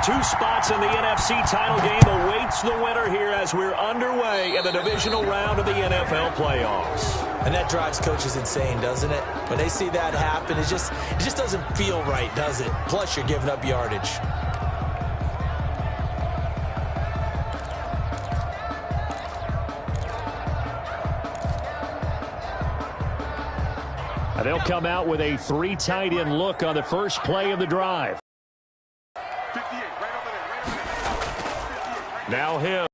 two spots in the NFC title game awaits the winner here as we're underway in the divisional round of the NFL playoffs. And that drives coaches insane, doesn't it? When they see that happen, it just doesn't feel right, does it? Plus, you're giving up yardage. They'll come out with a three tight end look on the first play of the drive. Now Hill.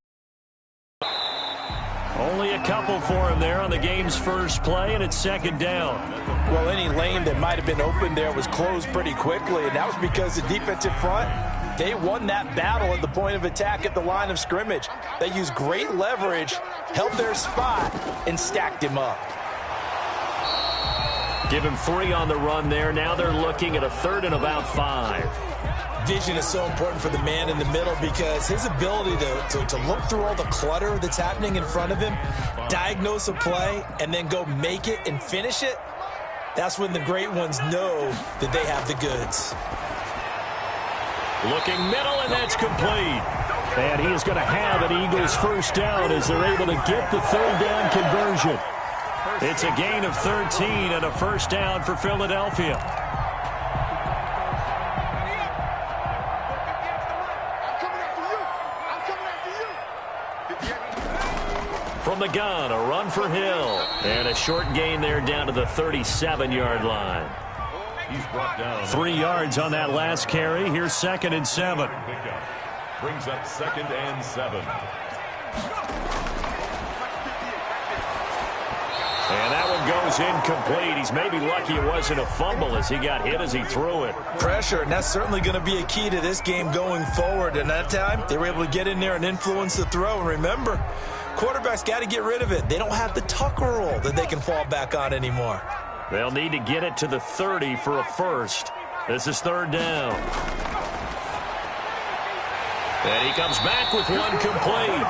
Only a couple for him there on the game's first play, and it's second down. Well, any lane that might have been open there was closed pretty quickly, and that was because the defensive front, they won that battle at the point of attack at the line of scrimmage. They used great leverage, held their spot, and stacked him up. Give him 3 on the run there. Now they're looking at a third and about 5. Vision is so important for the man in the middle because his ability to look through all the clutter that's happening in front of him, diagnose a play, and then go make it and finish it, that's when the great ones know that they have the goods. Looking middle, and that's complete. And he is going to have an Eagles first down as they're able to get the third down conversion. It's a gain of 13 and a first down for Philadelphia. From the gun, a run for Hill. And a short gain there down to the 37-yard line. He's brought down 3 yards on that last carry. Here's 2nd and 7. Brings up 2nd and 7. And that one goes incomplete. He's maybe lucky it wasn't a fumble as he got hit as he threw it. Pressure, and that's certainly going to be a key to this game going forward. And that time, they were able to get in there and influence the throw. And remember, quarterbacks got to get rid of it. They don't have the Tucker rule that they can fall back on anymore. They'll need to get it to the 30 for a first. This is third down. And he comes back with one complete.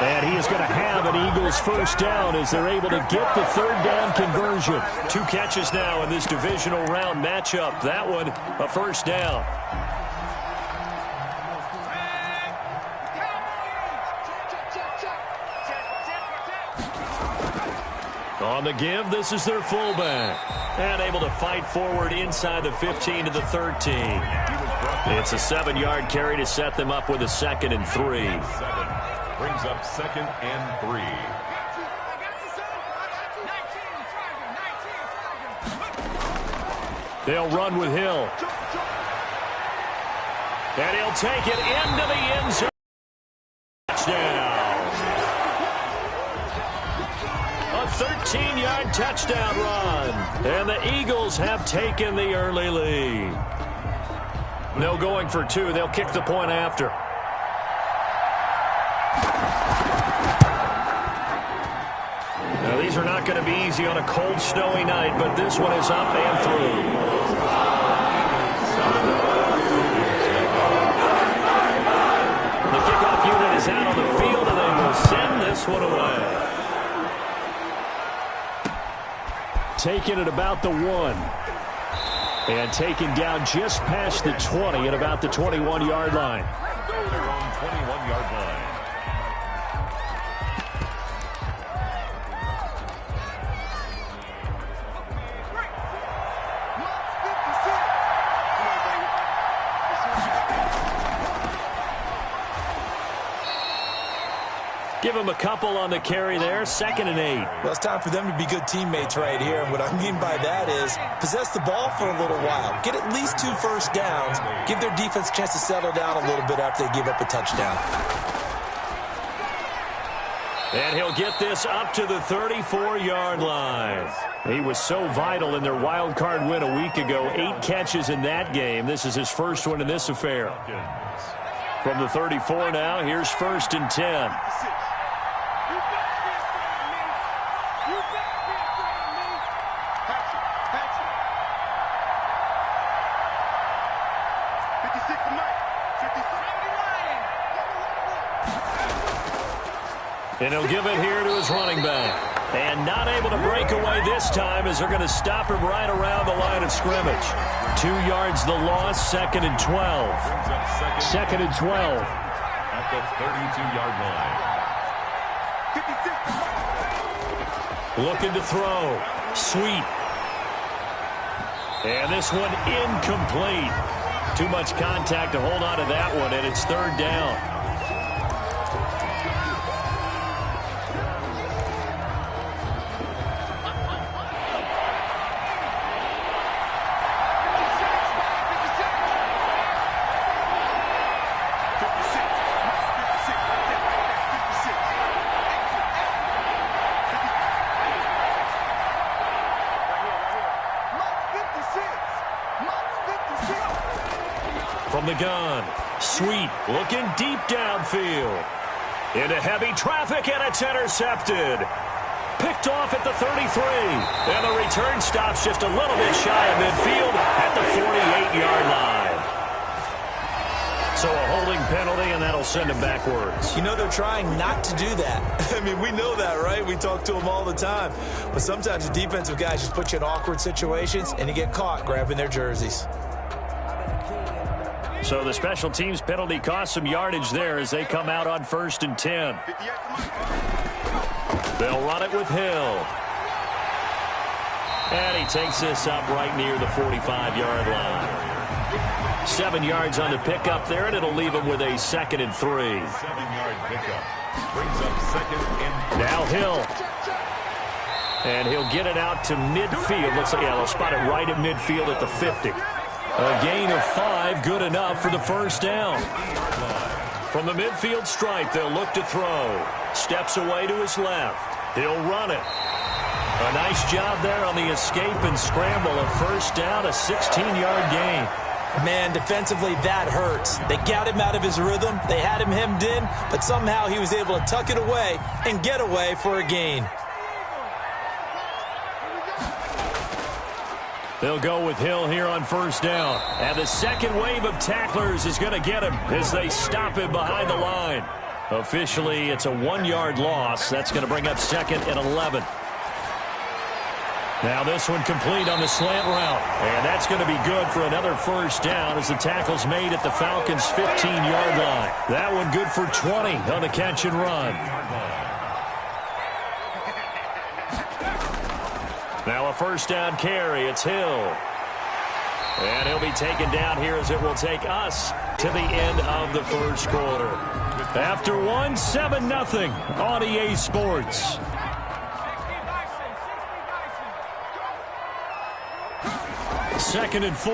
And he is going to have an Eagles first down as they're able to get the third down conversion. 2 catches now in this divisional round matchup. That one, a first down. On the give, this is their fullback. And able to fight forward inside the 15 to the 13. It's a 7-yard carry to set them up with a 2nd and 3. Brings up 2nd and 3. They'll run with Hill. And he'll take it into the end zone. Touchdown. A 13-yard touchdown run. And the Eagles have taken the early lead. No going for 2. They'll kick the point after. Now, these are not going to be easy on a cold, snowy night, but this one is up and through. The kickoff unit is out on the field, and they will send this one away. Taken at about the 1. And taken down just past the 20 at about the 21-yard line. Their own 21-yard line. Give him a couple on the carry there. 2nd and 8. Well, it's time for them to be good teammates right here. And what I mean by that is possess the ball for a little while. Get at least 2 first downs. Give their defense a chance to settle down a little bit after they give up a touchdown. And he'll get this up to the 34-yard line. He was so vital in their wild card win a week ago. 8 catches in that game. This is his first one in this affair. From the 34 now, here's 1st and 10. And he'll give it here to his running back. And not able to break away this time as they're going to stop him right around the line of scrimmage. 2 yards the loss, 2nd and 12. 2nd and 12. At the 32-yard line. Looking to throw. Sweet. And this one incomplete. Too much contact to hold on to that one, and it's 3rd down. From the gun, Sweet looking deep downfield. Into heavy traffic, and it's intercepted. Picked off at the 33. And the return stops just a little bit shy of midfield at the 48-yard line. So a holding penalty, and that'll send him backwards. You know, they're trying not to do that. I mean, we know that, right? We talk to them all the time. But sometimes the defensive guys just put you in awkward situations, and you get caught grabbing their jerseys. So the special teams penalty cost some yardage there as they come out on 1st and 10. They'll run it with Hill. And he takes this up right near the 45-yard line. 7 yards on the pickup there, and it'll leave him with a 2nd and 3. 7-yard pickup. Brings up 2nd and 3. Now Hill. And he'll get it out to midfield. Looks like, yeah, they'll spot it right at midfield at the 50. A gain of 5, good enough for the 1st down. From the midfield stripe, they'll look to throw. Steps away to his left. He'll run it. A nice job there on the escape and scramble. A 1st down, a 16-yard gain. Man, defensively, that hurts. They got him out of his rhythm. They had him hemmed in, but somehow he was able to tuck it away and get away for a gain. They'll go with Hill here on 1st down. And the second wave of tacklers is going to get him as they stop him behind the line. Officially, it's a 1-yard loss. That's going to bring up 2nd and 11. Now this one complete on the slant route. And that's going to be good for another 1st down as the tackle's made at the Falcons' 15-yard line. That one good for 20 on the catch and run. Now a 1st down carry. It's Hill. And he'll be taken down here as it will take us to the end of the 1st quarter. After 1, 7-0 on EA Sports. Second and 4.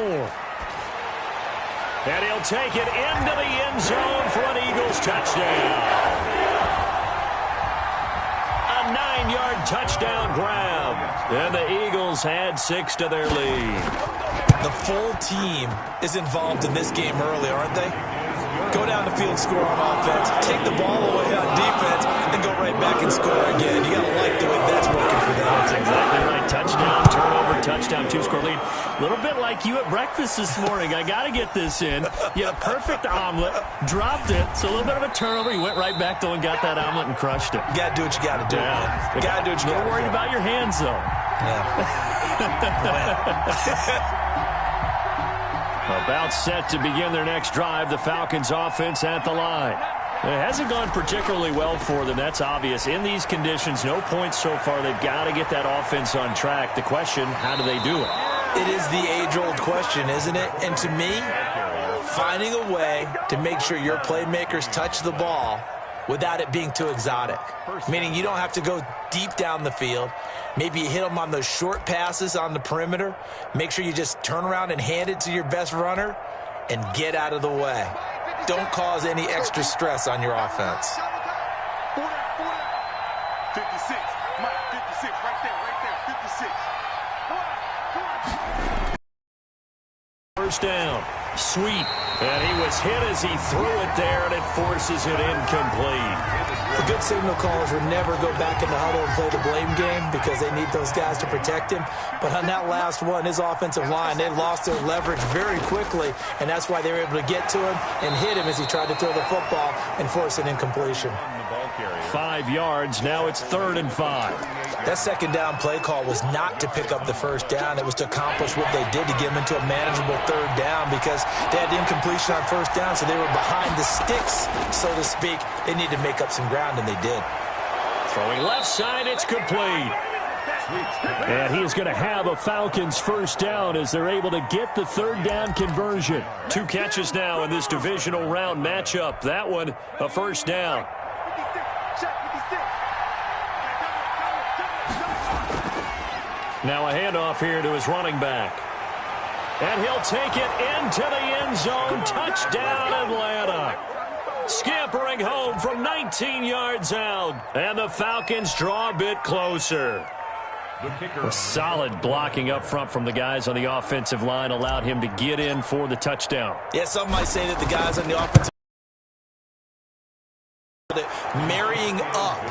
And he'll take it into the end zone for an Eagles touchdown. A 9-yard touchdown grab. And the Eagles add 6 to their lead. The full team is involved in this game early, aren't they? Go down the field, score on offense, take the ball away on defense, and go right back and score again. You got to like the way that's working for them. That's exactly right. Touchdown, turnover, touchdown, 2-score lead. A little bit like you at breakfast this morning. I got to get this in. You had a perfect omelet, dropped it. So a little bit of a turnover. You went right back though and got that omelet and crushed it. You got to do what you got to do. Yeah. You got to do what you got to do. Don't worry about your hands though. Yeah. About set to begin their next drive, the Falcons offense at the line. It hasn't gone particularly well for them. That's obvious. In these conditions, no points so far. They've got to get that offense on track. The question, how do they do it? It is the age-old question, isn't it? And to me, finding a way to make sure your playmakers touch the ball without it being too exotic. Meaning you don't have to go deep down the field. Maybe you hit them on those short passes on the perimeter. Make sure you just turn around and hand it to your best runner and get out of the way. Don't cause any extra stress on your offense. 56. Mike, 56. Right there. 56. 1st down. Sweet. And he was hit as he threw it there, and it forces it incomplete. The good signal callers would never go back in the huddle and play the blame game because they need those guys to protect him. But on that last one, his offensive line, they lost their leverage very quickly, and that's why they were able to get to him and hit him as he tried to throw the football and force an incompletion. ball carrier. 5 yards. Now it's 3rd and 5. That second down play call was not to pick up the first down. It was to accomplish what they did to get them into a manageable 3rd down because they had incompletion on first down, so they were behind the sticks, so to speak. They needed to make up some ground, and they did. Throwing left side, it's complete. And he is going to have a Falcons first down as they're able to get the 3rd down conversion. 2 catches now in this divisional round matchup. That one, a first down. Now a handoff here to his running back. And he'll take it into the end zone. Touchdown, Atlanta. Scampering home from 19 yards out. And the Falcons draw a bit closer. A solid blocking up front from the guys on the offensive line allowed him to get in for the touchdown. Yeah, some might say that the guys on the offensive line marrying up,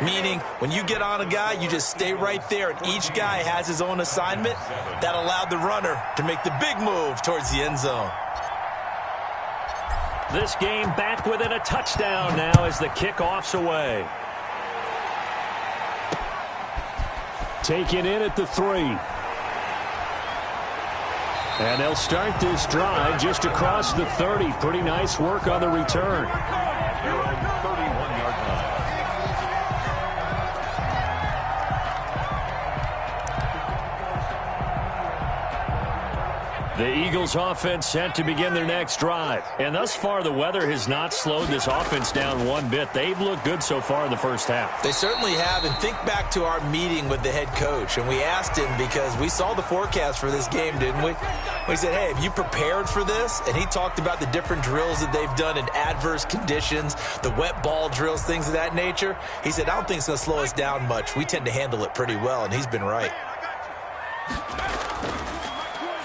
meaning when you get on a guy, you just stay right there, and each guy has his own assignment. That allowed the runner to make the big move towards the end zone. This game back within a touchdown now as the kickoff's away. Taken in at the 3. And they'll start this drive just across the 30. Pretty nice work on the return. 31-yard line. The Eagles offense set to begin their next drive. And thus far, the weather has not slowed this offense down one bit. They've looked good so far in the first half. They certainly have. And think back to our meeting with the head coach. And we asked him because we saw the forecast for this game, didn't we? We said, hey, have you prepared for this? And he talked about the different drills that they've done in adverse conditions, the wet ball drills, things of that nature. He said, I don't think it's going to slow us down much. We tend to handle it pretty well, and he's been right.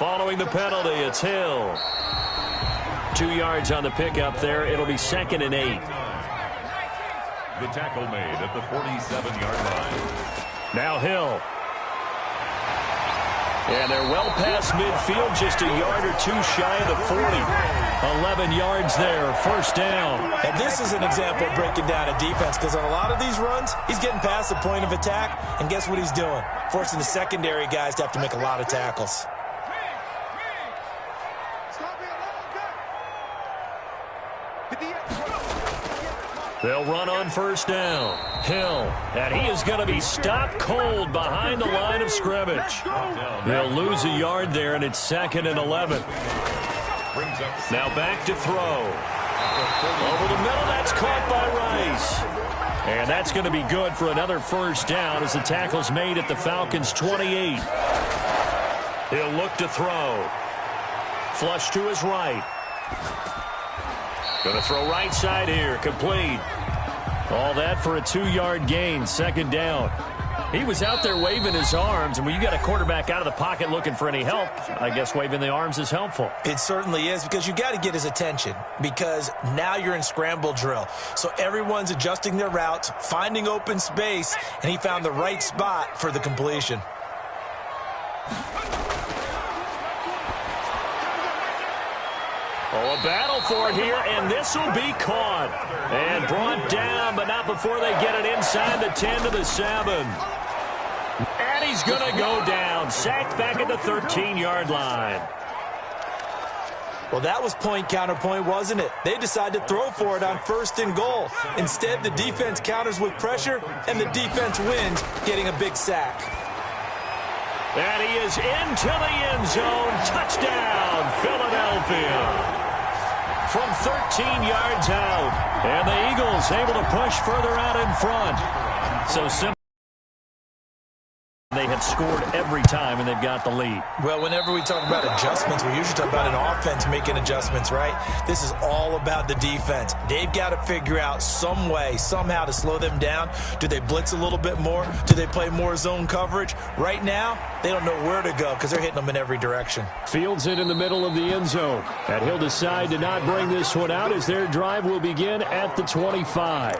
Following the penalty, it's Hill. 2 yards on the pickup there. It'll be 2nd and 8. The tackle made at the 47-yard line. Now Hill. And they're well past midfield, just a yard or 2 shy of the 40. 11 yards there, first down. And this is an example of breaking down a defense because on a lot of these runs, he's getting past the point of attack, and guess what he's doing? Forcing the secondary guys to have to make a lot of tackles. They'll run on first down. Hill, and he is going to be stopped cold behind the line of scrimmage. They'll lose a yard there, and it's 2nd and 11. Now back to throw. Over the middle, that's caught by Rice. And that's going to be good for another first down as the tackle's made at the Falcons' 28. He'll look to throw. Flush to his right. Going to throw right side here, complete. All that for a 2-yard gain, 2nd down. He was out there waving his arms, and when you got a quarterback out of the pocket looking for any help, I guess waving the arms is helpful. It certainly is, because you got to get his attention, because now you're in scramble drill. So everyone's adjusting their routes, finding open space, and he found the right spot for the completion. Oh, a battle for it here, and this will be caught. And brought down, but not before they get it inside the 10 to the 7. And he's going to go down. Sacked back at the 13-yard line. Well, that was point counterpoint, wasn't it? They decided to throw for it on 1st and goal. Instead, the defense counters with pressure, and the defense wins, getting a big sack. And he is into the end zone. Touchdown, Philadelphia. From 13 yards out. And the Eagles able to push further out in front. So simple. They have scored every time, and they've got the lead. Well, whenever we talk about adjustments, we usually talk about an offense making adjustments, right? This is all about the defense. They've got to figure out some way, somehow to slow them down. Do they blitz a little bit more? Do they play more zone coverage? Right now, they don't know where to go because they're hitting them in every direction. Fields it in the middle of the end zone. And he'll decide to not bring this one out as their drive will begin at the 25.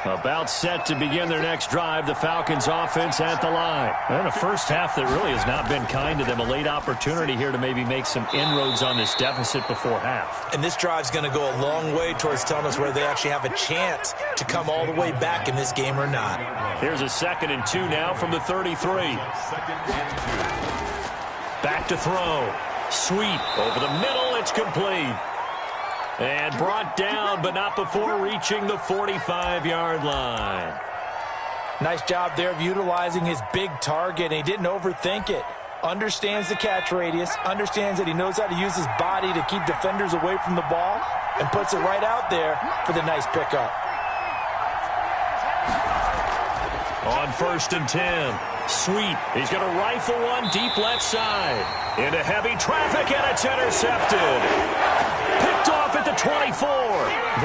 About set to begin their next drive, the Falcons offense at the line. And a first half that really has not been kind to them. A late opportunity here to maybe make some inroads on this deficit before half. And this drive's going to go a long way towards telling us whether they actually have a chance to come all the way back in this game or not. Here's a 2nd and 2 now from the 33. Back to throw. Sweep over the middle. It's complete. And brought down, but not before reaching the 45-yard line. Nice job there of utilizing his big target. And he didn't overthink it. Understands the catch radius. Understands that he knows how to use his body to keep defenders away from the ball. And puts it right out there for the nice pickup. On 1st and 10. Sweep. He's going to rifle one deep left side. Into heavy traffic, and it's intercepted. Picked off at the 24.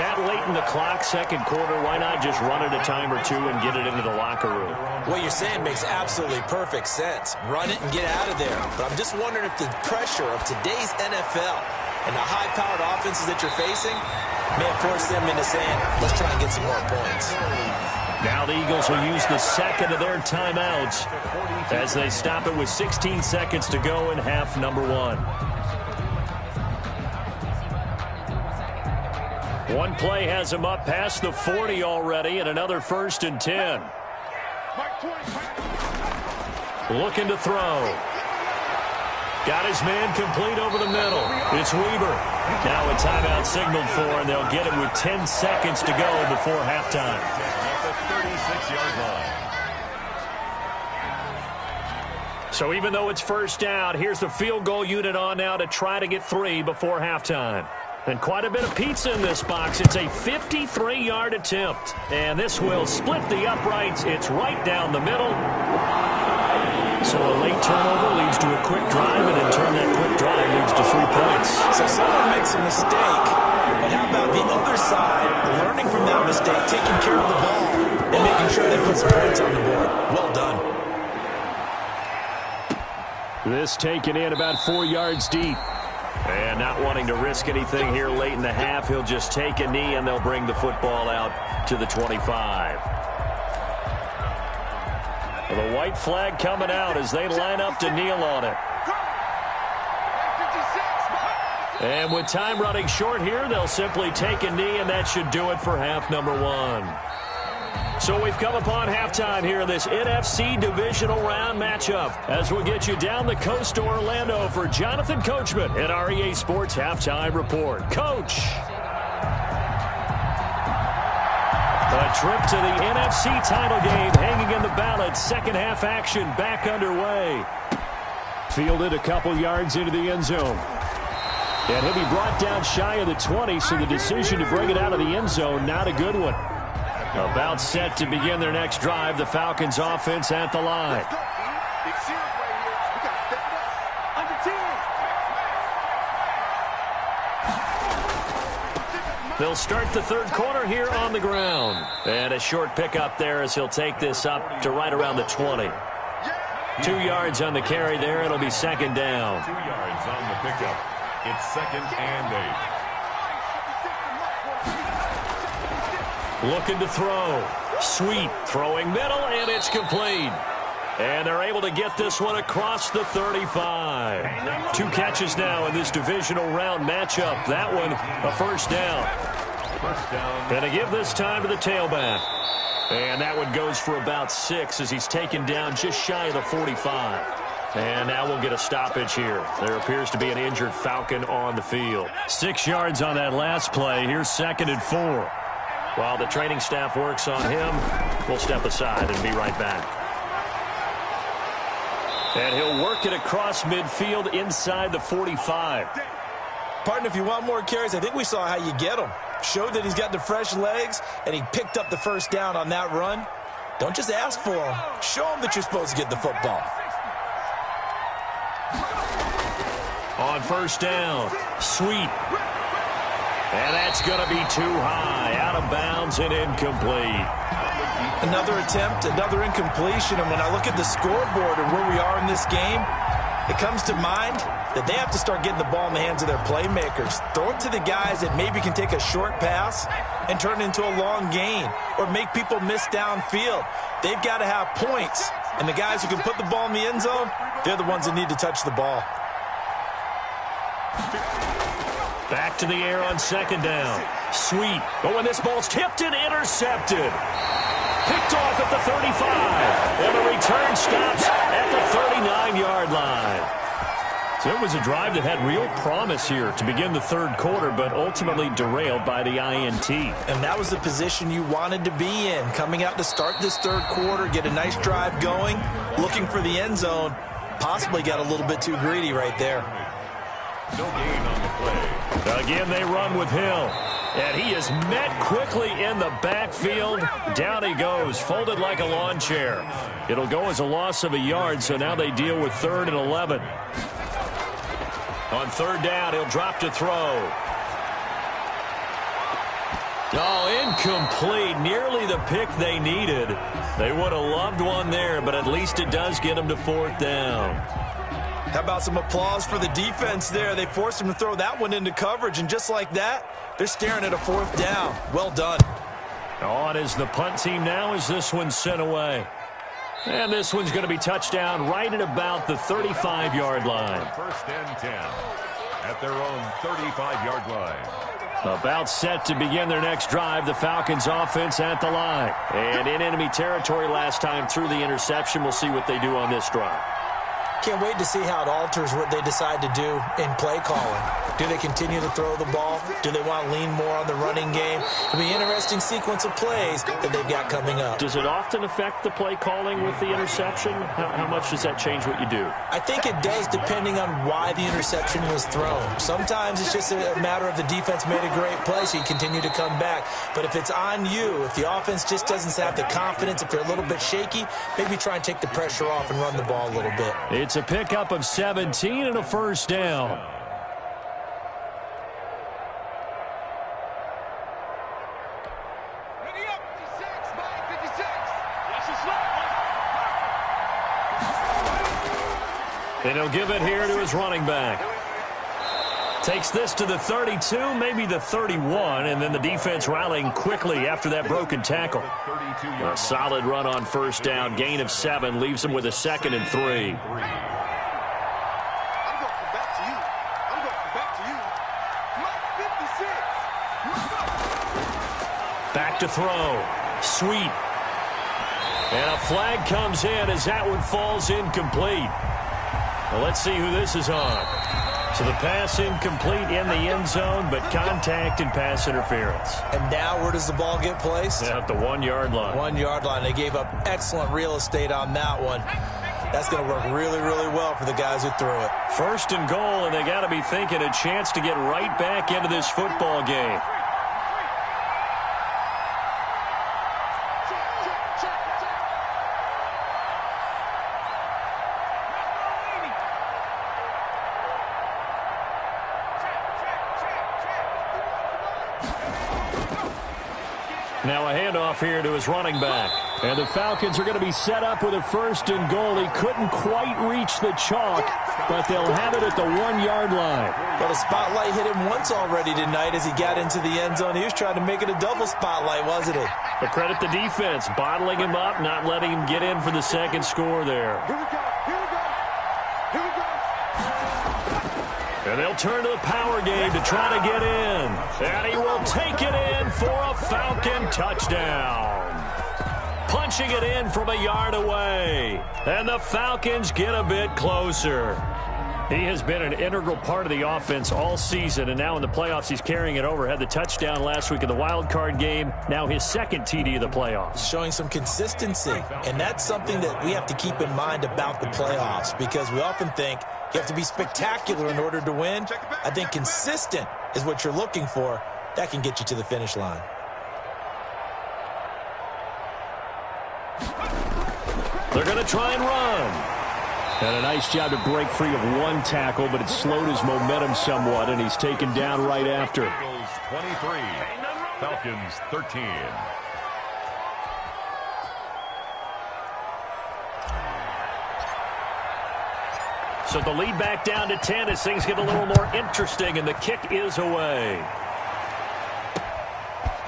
That late in the clock, second quarter, why not just run it a time or two and get it into the locker room? What you're saying makes absolutely perfect sense. Run it and get out of there. But I'm just wondering if the pressure of today's NFL and the high-powered offenses that you're facing may have forced them into saying, let's try and get some more points. Now the Eagles will use the second of their timeouts as they stop it with 16 seconds to go in half number 1. One play has him up past the 40 already, and another 1st and 10. Looking to throw. Got his man complete over the middle. It's Weaver. Now a timeout signaled for, and they'll get it with 10 seconds to go before halftime. At the 36-yard line. So even though it's first down, here's the field goal unit on now to try to get 3 before halftime. And quite a bit of pizza in this box. It's a 53-yard attempt. And this will split the uprights. It's right down the middle. So a late turnover leads to a quick drive, and in turn that quick drive leads to 3 points. So someone makes a mistake, but how about the other side, learning from that mistake, taking care of the ball, and making sure they put some points on the board. Well done. This taken in about 4 yards deep. And not wanting to risk anything here late in the half, he'll just take a knee, and they'll bring the football out to the 25. Well, the white flag coming out as they line up to kneel on it. And with time running short here, they'll simply take a knee, and that should do it for half number 1. So we've come upon halftime here in this NFC Divisional Round matchup as we'll get you down the coast to Orlando for Jonathan Coachman at our EA Sports Halftime Report. Coach. A trip to the NFC title game hanging in the balance. Second half action back underway. Fielded a couple yards into the end zone. And he'll be brought down shy of the 20, so the decision to bring it out of the end zone, not a good one. About set to begin their next drive, the Falcons offense at the line. They'll start the third quarter here on the ground. And a short pickup there as he'll take this up to right around the 20. 2 yards on the carry there. It'll be second down. 2 yards on the pickup. It's 2nd and 8. Looking to throw. Sweep. Throwing middle, and it's complete. And they're able to get this one across the 35. 2 catches now in this divisional round matchup. That one, a first down. And to give this time to the tailback. And that one goes for about 6 as he's taken down just shy of the 45. And now we'll get a stoppage here. There appears to be an injured Falcon on the field. 6 yards on that last play. Here's 2nd and 4. While the training staff works on him, we'll step aside and be right back. And he'll work it across midfield inside the 45. Partner, if you want more carries, I think we saw how you get them. Showed that he's got the fresh legs, and he picked up the first down on that run. Don't just ask for them. Show them that you're supposed to get the football. On first down, sweep. And that's going to be too high, out of bounds and incomplete. Another attempt, another incompletion, and when I look at the scoreboard and where we are in this game, it comes to mind that they have to start getting the ball in the hands of their playmakers. Throw it to the guys that maybe can take a short pass and turn it into a long gain or make people miss downfield. They've got to have points, and the guys who can put the ball in the end zone, they're the ones that need to touch the ball. Back to the air on second down. Sweet. But when this ball's tipped and intercepted. Picked off at the 35. And the return stops at the 39-yard line. So it was a drive that had real promise here to begin the third quarter, but ultimately derailed by the INT. And that was the position you wanted to be in. Coming out to start this third quarter, get a nice drive going, looking for the end zone. Possibly got a little bit too greedy right there. No gain on the play. Again, they run with Hill. And he is met quickly in the backfield. Down he goes, folded like a lawn chair. It'll go as a loss of a yard, so now they deal with 3rd and 11. On 3rd down, he'll drop to throw. Oh, incomplete. Nearly the pick they needed. They would have loved one there, but at least it does get them to 4th down. How about some applause for the defense there? They forced him to throw that one into coverage, and just like that, they're staring at a 4th down. Well done. On is the punt team now as this one's sent away. And this one's going to be touchdown right at about the 35-yard line. 1st and 10 at their own 35-yard line. About set to begin their next drive, the Falcons offense at the line. And in enemy territory last time through the interception. We'll see what they do on this drive. Can't wait to see how it alters what they decide to do in play calling. Do they continue to throw the ball? Do they want to lean more on the running game? It'll be an interesting sequence of plays that they've got coming up. Does it often affect the play calling with the interception? How much does that change what you do? I think it does, depending on why the interception was thrown. Sometimes it's just a matter of the defense made a great play, so you continue to come back. But if it's on you, if the offense just doesn't have the confidence, if they're a little bit shaky, maybe try and take the pressure off and run the ball a little bit. It's a pickup of 17 and a 1st down. Ready up, 56, by 56. Watch the slip. And he'll give it here to his running back. Takes this to the 32, maybe the 31, and then the defense rallying quickly after that broken tackle. A solid run on 1st down, gain of 7, leaves them with a 2nd and 3. I'm going back to you. I'm going back to you. Mike 56. Back to throw. Sweet. And a flag comes in as that one falls incomplete. Well, let's see who this is on. So the pass incomplete in the end zone, but contact and pass interference. And now where does the ball get placed? At the 1-yard line. 1-yard line. They gave up excellent real estate on that one. That's going to work really, really well for the guys who threw it. 1st and goal, and they got to be thinking a chance to get right back into this football game. Now a handoff here to his running back. And the Falcons are going to be set up with a 1st and goal. He couldn't quite reach the chalk, but they'll have it at the 1-yard line. Well, the spotlight hit him once already tonight as he got into the end zone. He was trying to make it a double spotlight, wasn't he? But credit the defense, bottling him up, not letting him get in for the 2nd score there. Here we go. Here we go. Here we go. And they'll turn to the power game to try to get in. And he will take it in for a Falcon touchdown. Punching it in from a yard away. And the Falcons get a bit closer. He has been an integral part of the offense all season, and now in the playoffs he's carrying it over. Had the touchdown last week in the wild card game. Now his 2nd TD of the playoffs. Showing some consistency, and that's something that we have to keep in mind about the playoffs, because we often think you have to be spectacular in order to win. I think consistent is what you're looking for. That can get you to the finish line. They're going to try and run. And a nice job to break free of one tackle, but it slowed his momentum somewhat, and he's taken down right after. Eagles 23, Falcons 13. So the lead back down to 10 as things get a little more interesting, and the kick is away.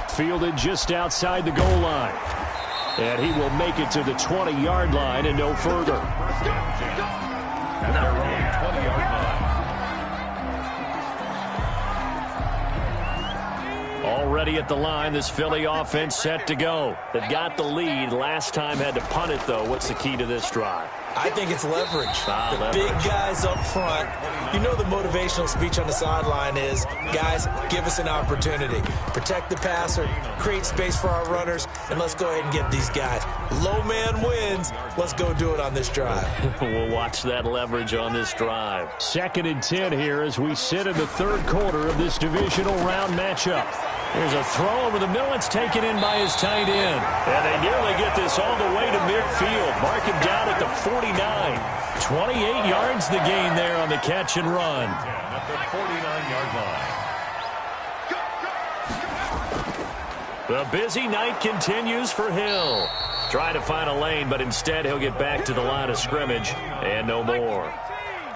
Fielded just outside the goal line. And he will make it to the 20-yard line and no further. At their own 20-yard line. Already at the line, this Philly offense set to go. They've got the lead. Last time had to punt it, though. What's the key to this drive? I think it's leverage. Leverage. Big guys up front. You know the motivational speech on the sideline is, guys, give us an opportunity. Protect the passer, create space for our runners, and let's go ahead and get these guys. Low man wins. Let's go do it on this drive. We'll watch that leverage on this drive. 2nd and 10 here as we sit in the third quarter of this divisional round matchup. Here's a throw over the middle. It's taken in by his tight end. And they nearly get this all the way to midfield. Mark him down at the 49. 28 yards the gain there on the catch and run. At the 49-yard line. The busy night continues for Hill. Trying to find a lane, but instead he'll get back to the line of scrimmage and no more.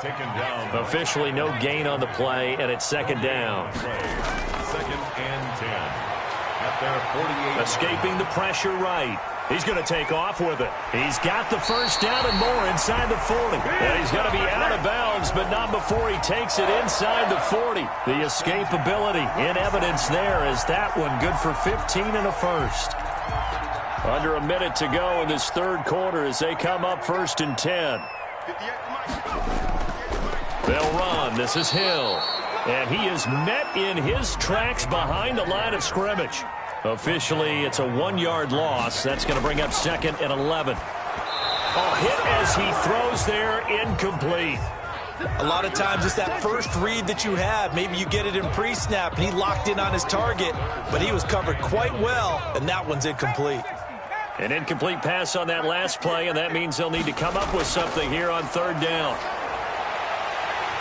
Taken down. Officially no gain on the play, and it's 2nd down. 2nd and 10. At their 48. Escaping the pressure right. He's going to take off with it. He's got the first down and more inside the 40. And he's going to be out of bounds, but not before he takes it inside the 40. The escapability in evidence there as that one good for 15 and a first. Under a minute to go in this third quarter as they come up 1st and 10. They'll run. This is Hill. And he is met in his tracks behind the line of scrimmage. Officially, it's a 1-yard loss. That's going to bring up 2nd and 11. Hit as he throws there, incomplete. A lot of times it's that first read that you have. Maybe you get it in pre-snap, and he locked in on his target, but he was covered quite well, and that one's incomplete. An incomplete pass on that last play, and that means they'll need to come up with something here on 3rd down.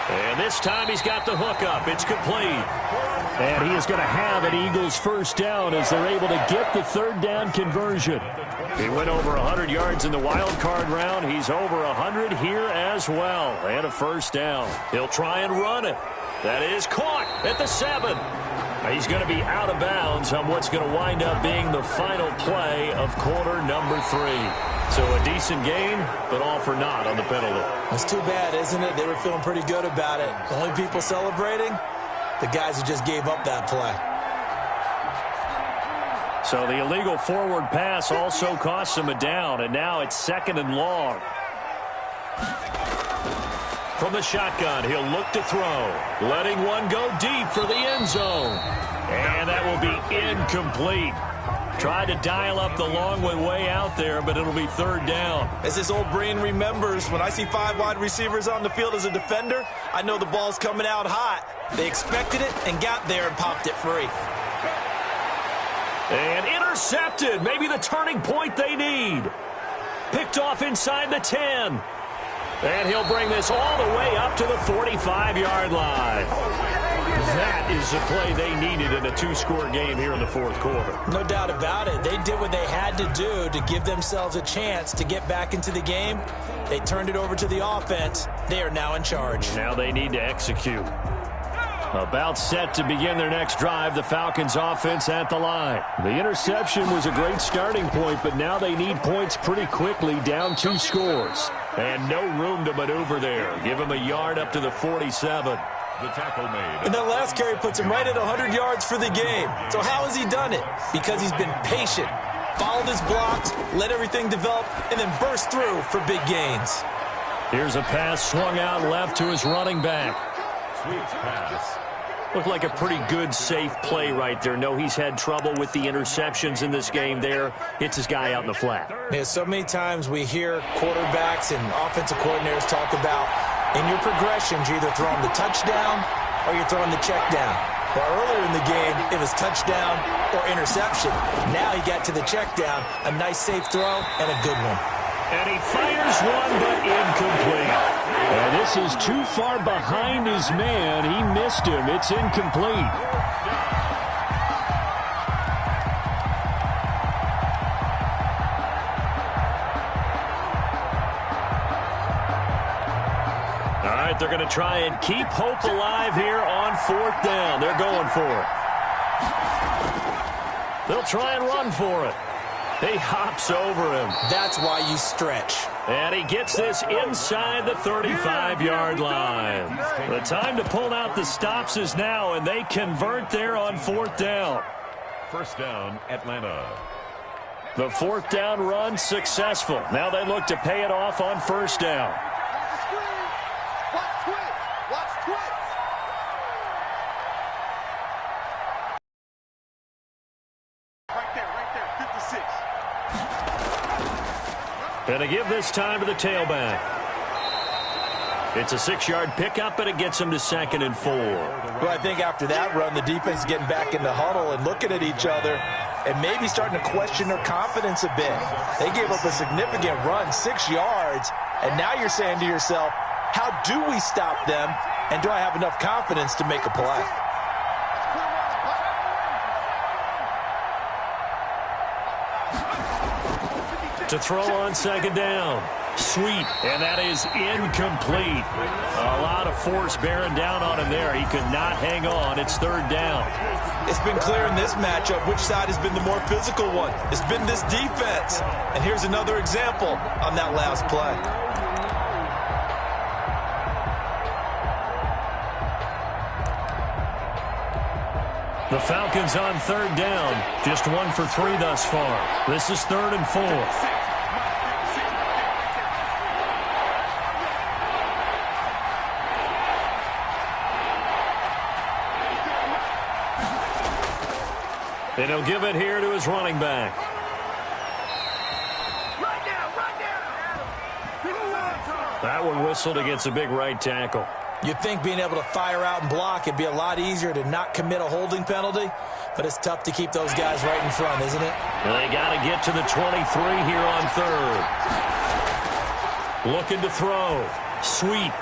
And this time he's got the hook up. It's complete. And he is going to have an Eagles first down as they're able to get the 3rd down conversion. He went over 100 yards in the wild card round. He's over 100 here as well. And a first down. He'll try and run it. That is caught at the 7. He's going to be out of bounds on what's going to wind up being the final play of quarter number 3. So a decent gain, but all for naught on the penalty. That's too bad, isn't it? They were feeling pretty good about it. The only people celebrating, the guys who just gave up that play. So the illegal forward pass also costs him a down, and now it's 2nd and long. From the shotgun, he'll look to throw. Letting one go deep for the end zone. And that will be incomplete. Tried to dial up the long way out there, but it'll be 3rd down. As his old brain remembers, when I see 5 wide receivers on the field as a defender, I know the ball's coming out hot. They expected it and got there and popped it free. And intercepted. Maybe the turning point they need. Picked off inside the 10. And he'll bring this all the way up to the 45-yard line. That is the play they needed in a 2-score game here in the 4th quarter. No doubt about it. They did what they had to do to give themselves a chance to get back into the game. They turned it over to the offense. They are now in charge. Now they need to execute. About set to begin their next drive, the Falcons offense at the line. The interception was a great starting point, but now they need points pretty quickly, down 2 scores. And no room to maneuver there. Give him a yard up to the 47. The tackle made. And that last carry puts him right at 100 yards for the game. So how has he done it? Because he's been patient, followed his blocks, let everything develop, and then burst through for big gains. Here's a pass swung out left to his running back. Sweeps pass. Looked like a pretty good, safe play right there. No, he's had trouble with the interceptions in this game there. Hits his guy out in the flat. Yeah, so many times we hear quarterbacks and offensive coordinators talk about in your progressions, you're either throwing the touchdown or you're throwing the check down. Well, earlier in the game, it was touchdown or interception. Now he got to the check down, a nice safe throw, and a good one. And he fires one, but incomplete. And this is too far behind his man. He missed him. It's incomplete. right, they're going to try and keep hope alive here on 4th down. They're going for it. They'll try and run for it. He hops over him. That's why you stretch. And he gets this inside the 35-yard line. The time to pull out the stops is now, and they convert there on 4th down. 1st down, Atlanta. The 4th down run successful. Now they look to pay it off on 1st down. Watch twitch. Watch twitch. Right there, 56. And to give this time to the tailback. It's a 6-yard pickup, and it gets him to 2nd and 4. Well, I think after that run, the defense is getting back in the huddle and looking at each other and maybe starting to question their confidence a bit. They gave up a significant run, 6 yards, and now you're saying to yourself, how do we stop them, and do I have enough confidence to make a play? To throw on 2nd down. Sweet, and that is incomplete. A lot of force bearing down on him there. He could not hang on. It's 3rd down. It's been clear in this matchup which side has been the more physical one. It's been this defense. And here's another example on that last play. The Falcons on 3rd down. Just 1 for 3 thus far. This is 3rd and 4. And he'll give it here to his running back. That one whistled against a big right tackle. You'd think being able to fire out and block, it'd be a lot easier to not commit a holding penalty, but it's tough to keep those guys right in front, isn't it? And they got to get to the 23 here on 3rd. Looking to throw. Sweet.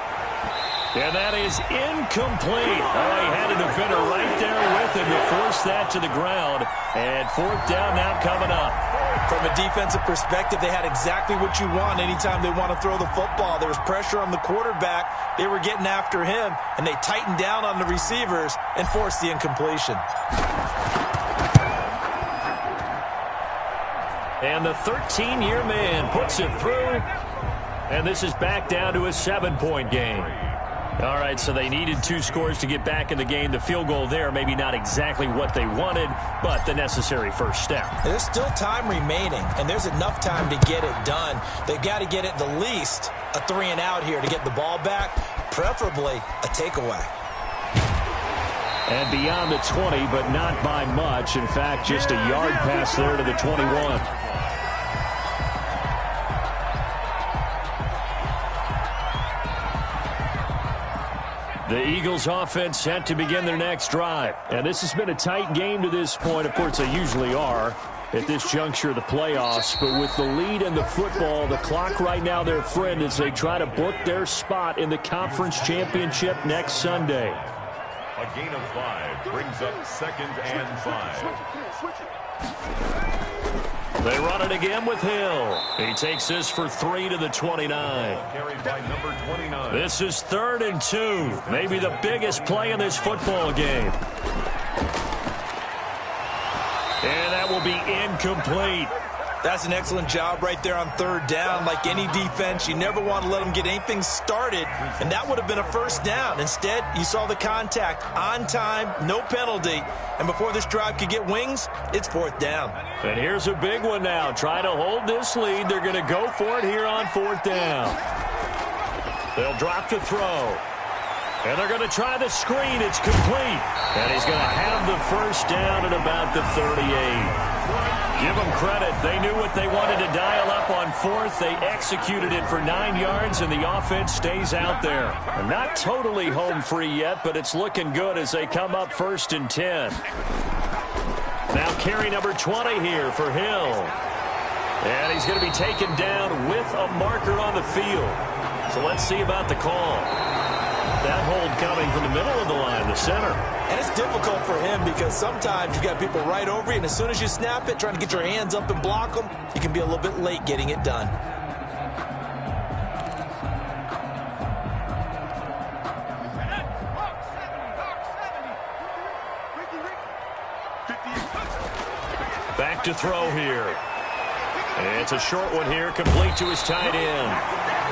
And that is incomplete. Oh, he had a defender right there with him to force that to the ground. And 4th down now coming up. From a defensive perspective, they had exactly what you want anytime they want to throw the football. There was pressure on the quarterback. They were getting after him, and they tightened down on the receivers and forced the incompletion. And the 13-year man puts it through. And this is back down to a 7-point game. All right, so they needed 2 scores to get back in the game. The field goal there, maybe not exactly what they wanted, but the necessary first step. There's still time remaining, and there's enough time to get it done. They've got to get at the least a 3-and-out here to get the ball back, preferably a takeaway. And beyond the 20, but not by much. In fact, just a yard pass there to the 21. The Eagles offense set to begin their next drive. And this has been a tight game to this point. Of course, they usually are at this juncture of the playoffs. But with the lead in the football, the clock right now their friend as they try to book their spot in the conference championship next Sunday. A gain of 5 brings up 2nd and 5. They run it again with Hill. He takes this for 3 to the 29. Carried by number 29. This is 3rd and 2. Maybe the biggest play in this football game. And that will be incomplete. That's an excellent job right there on 3rd down. Like any defense, you never want to let them get anything started, and that would have been a first down. Instead, you saw the contact on time, no penalty, and before this drive could get wings, it's 4th down. And here's a big one now. Try to hold this lead. They're going to go for it here on 4th down. They'll drop to throw. And they're going to try the screen. It's complete. And he's going to have the first down at about the 38. Give them credit. They knew what they wanted to dial up on 4th. They executed it for 9 yards, and the offense stays out there. And not totally home free yet, but it's looking good as they come up 1st and 10. Now carry number 20 here for Hill. And he's going to be taken down with a marker on the field. So let's see about the call. That hold coming from the middle of the line, the center. And it's difficult for him because sometimes you've got people right over you, and as soon as you snap it, trying to get your hands up and block them, you can be a little bit late getting it done. Back to throw here. It's a short one here, complete to his tight end.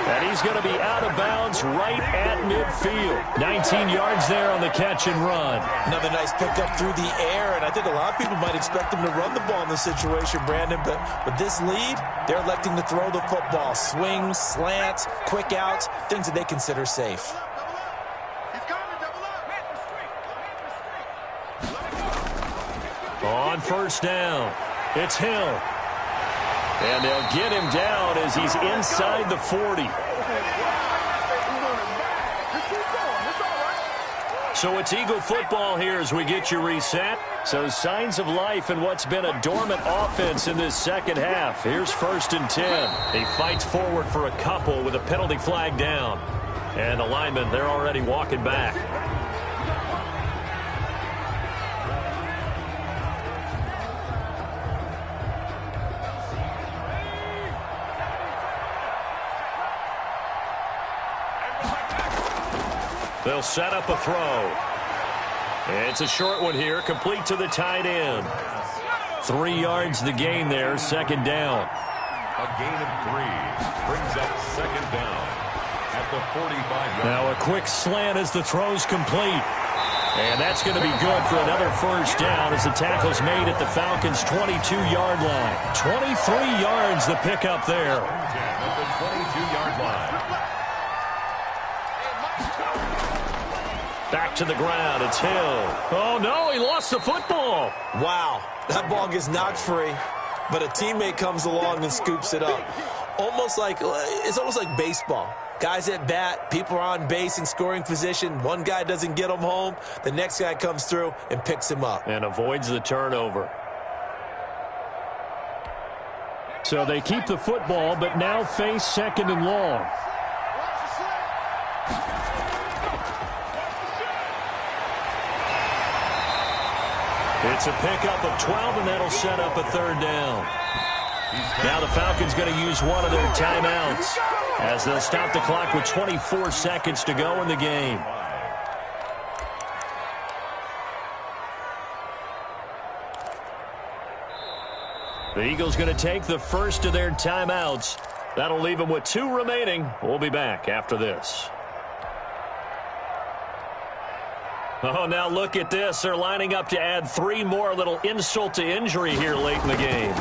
And he's going to be out of bounds right at midfield. 19 yards there on the catch and run. Another nice pickup through the air, and I think a lot of people might expect him to run the ball in this situation, Brandon, but with this lead, they're electing to throw the football. Swings, slants, quick outs, things that they consider safe. On first down, it's Hill. And they'll get him down as he's inside the 40. So it's Eagle football here as we get you reset. So signs of life in what's been a dormant offense in this second half. Here's 1st and 10. He fights forward for a couple with a penalty flag down. And the linemen, they're already walking back. They'll set up a throw. It's a short one here, complete to the tight end. 3 yards the gain there, 2nd down. A gain of 3 brings up 2nd down at the 45-yard. Now a quick slant as the throw's complete. And that's going to be good for another 1st down as the tackle's made at the Falcons' 22-yard line. 23 yards the pickup there. At the 22-yard line. Back to the ground, it's Hill. Oh, no, he lost the football. Wow, that ball gets knocked free, but a teammate comes along and scoops it up. It's almost like baseball. Guys at bat, people are on base in scoring position. One guy doesn't get him home. The next guy comes through and picks him up. And avoids the turnover. So they keep the football, but now face 2nd and long. It's a pickup of 12, and that'll set up a 3rd down. Now the Falcons going to use one of their timeouts as they'll stop the clock with 24 seconds to go in the game. The Eagles going to take the first of their timeouts. That'll leave them with 2 remaining. We'll be back after this. Oh, now look at this. They're lining up to add 3 more, a little insult to injury here late in the game.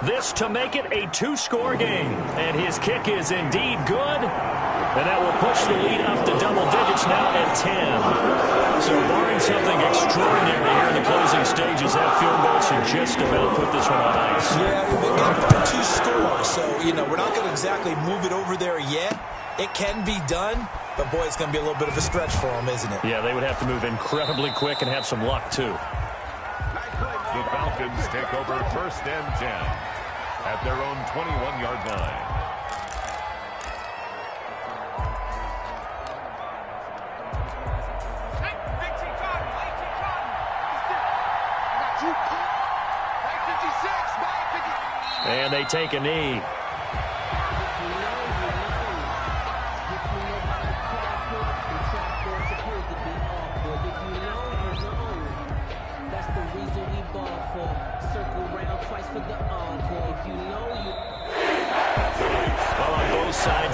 This to make it a 2-score game. And his kick is indeed good. And that will push the lead up to double digits now at 10. So barring something extraordinary here in the closing stages, that field goal should just about put this one on ice. Yeah, they've got to find 2 scores. So, we're not going to exactly move it over there yet. It can be done. But, boy, it's going to be a little bit of a stretch for them, isn't it? Yeah, they would have to move incredibly quick and have some luck, too. The Falcons take over 1st and 10 at their own 21-yard line. And they take a knee.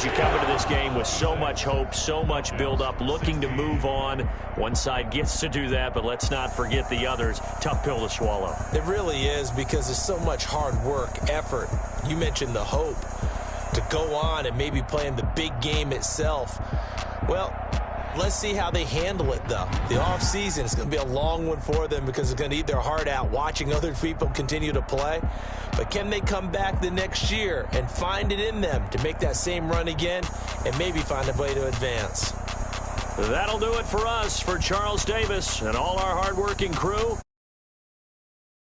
You come into this game with so much hope, so much build-up, looking to move on. One side gets to do that, but let's not forget the others. Tough pill to swallow. It really is, because there's so much hard work, effort. You mentioned the hope to go on and maybe play in the big game itself. Well, let's see how they handle it, though. The offseason is going to be a long one for them because it's going to eat their heart out watching other people continue to play. But can they come back the next year and find it in them to make that same run again and maybe find a way to advance? That'll do it for us. For Charles Davis and all our hardworking crew,